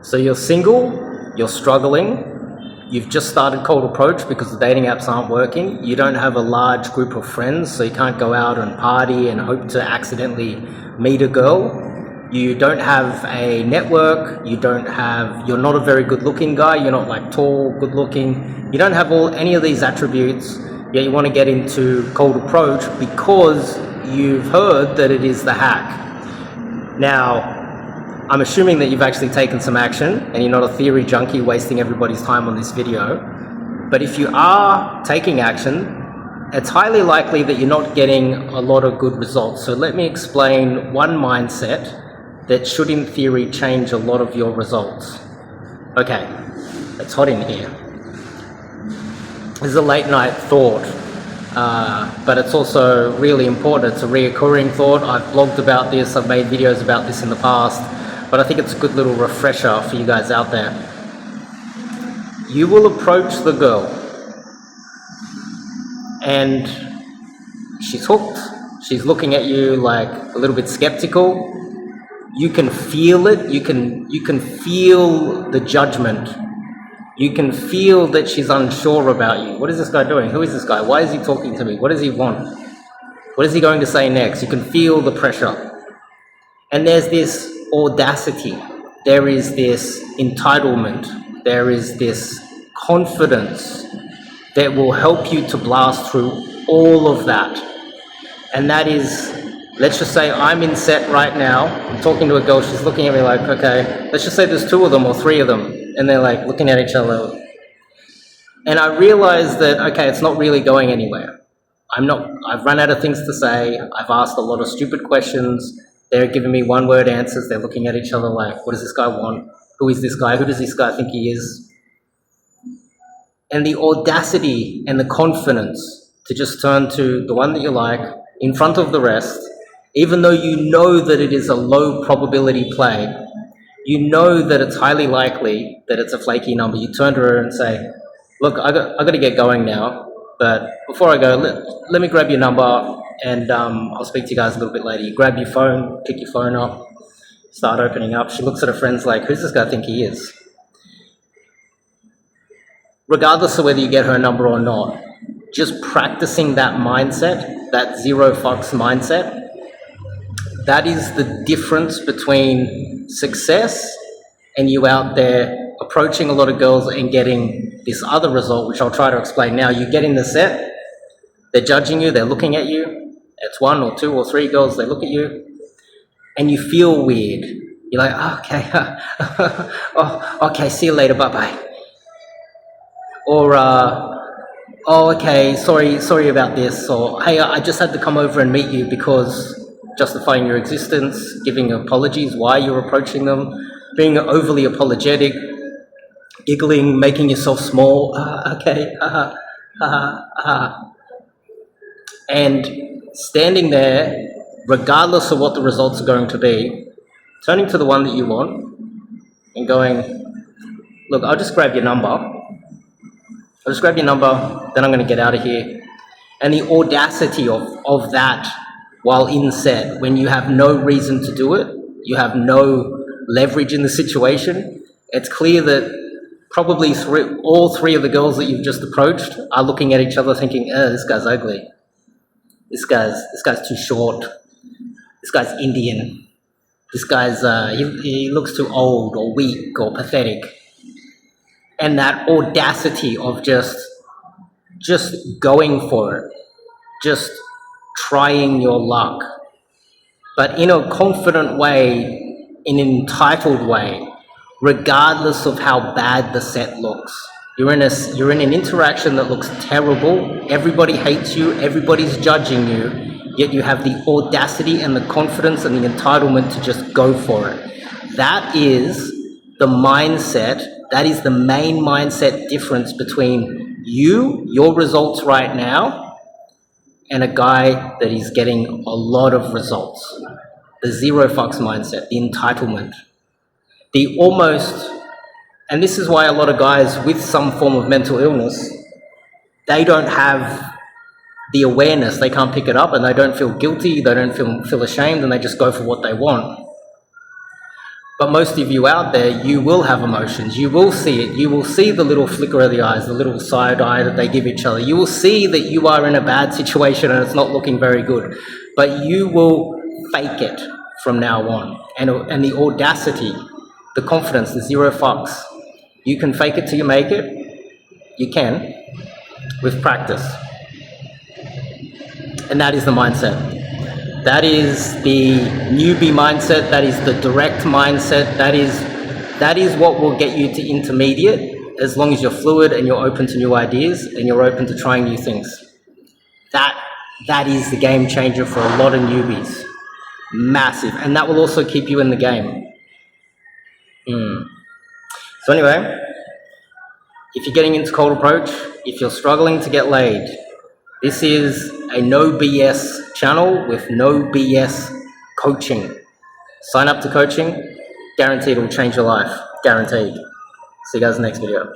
So you're single, you're struggling, you've just started cold approach because the dating apps aren't working, you don't have a large group of friends, so you can't go out and party and hope to accidentally meet a girl. You don't have a network, you're not a very good looking guy, you're not like tall, good looking, you don't have any of these attributes, yet you want to get into cold approach because you've heard that it is the hack. Now, I'm assuming that you've actually taken some action and you're not a theory junkie wasting everybody's time on this video. But if you are taking action, it's highly likely that you're not getting a lot of good results. So let me explain one mindset that should in theory change a lot of your results. Okay, it's hot in here. This is a late night thought, but it's also really important. It's a reoccurring thought. I've blogged about this, I've made videos about this in the past, but I think it's a good little refresher for you guys out there. You will approach the girl and she's hooked. She's looking at you like a little bit skeptical. You can feel it. You can feel the judgment. You can feel that she's unsure about you. What is this guy doing? Who is this guy? Why is he talking to me? What does he want? What is he going to say next? You can feel the pressure. And there's this audacity, there is this entitlement, there is this confidence that will help you to blast through all of that. And that is, let's just say I'm in set right now, I'm talking to a girl, she's looking at me like, okay, let's just say there's 2 of them or 3 of them, and they're like looking at each other. And I realize that, okay, it's not really going anywhere. I've run out of things to say, I've asked a lot of stupid questions, they're giving me one-word answers. They're looking at each other like, what does this guy want? Who is this guy? Who does this guy think he is? And the audacity and the confidence to just turn to the one that you like in front of the rest, even though you know that it is a low probability play, you know that it's highly likely that it's a flaky number. You turn to her and say, look, I got to get going now, but before I go, let me grab your number and I'll speak to you guys a little bit later. You grab your phone, pick your phone up, start opening up. She looks at her friends like, who's this guy think he is? Regardless of whether you get her number or not, just practicing that mindset, that zero fucks mindset, that is the difference between success and you out there approaching a lot of girls and getting this other result, which I'll try to explain now. You get in the set, they're judging you, they're looking at you. It's 1 or 2 or 3 girls, they look at you, and you feel weird. You're like, oh, okay, oh, okay, see you later, bye-bye. Or, oh, okay, sorry about this. Or, hey, I just had to come over and meet you because justifying your existence, giving apologies why you're approaching them, being overly apologetic, giggling, making yourself small. Okay, and standing there, regardless of what the results are going to be, turning to the one that you want and going, look, I'll just grab your number. I'll just grab your number, then I'm going to get out of here. And the audacity of that while in set, when you have no reason to do it, you have no leverage in the situation, it's clear that probably all 3 of the girls that you've just approached are looking at each other thinking, this guy's ugly. This guy's too short. This guy's Indian. This guy's, he looks too old or weak or pathetic. And that audacity of just going for it, just trying your luck, but in a confident way, in an entitled way, regardless of how bad the set looks. You're in an interaction that looks terrible. Everybody hates you. Everybody's judging you. Yet you have the audacity and the confidence and the entitlement to just go for it. That is the mindset. That is the main mindset difference between you, your results right now, and a guy that is getting a lot of results. The zero fucks mindset, the entitlement, the almost. And this is why a lot of guys with some form of mental illness, they don't have the awareness, they can't pick it up, and they don't feel guilty, they don't feel ashamed, and they just go for what they want. But most of you out there, you will have emotions. You will see it. You will see the little flicker of the eyes, the little side eye that they give each other. You will see that you are in a bad situation and it's not looking very good. But you will fake it from now on. And the audacity, the confidence, the zero fucks. You can fake it till you make it. You can, with practice. And that is the mindset. That is the newbie mindset. That is the direct mindset. That is what will get you to intermediate, as long as you're fluid and you're open to new ideas and you're open to trying new things. That is the game changer for a lot of newbies. Massive. And that will also keep you in the game. So anyway, if you're getting into cold approach, if you're struggling to get laid, this is a no BS channel with no BS coaching. Sign up to coaching, guaranteed it will change your life. Guaranteed. See you guys in the next video.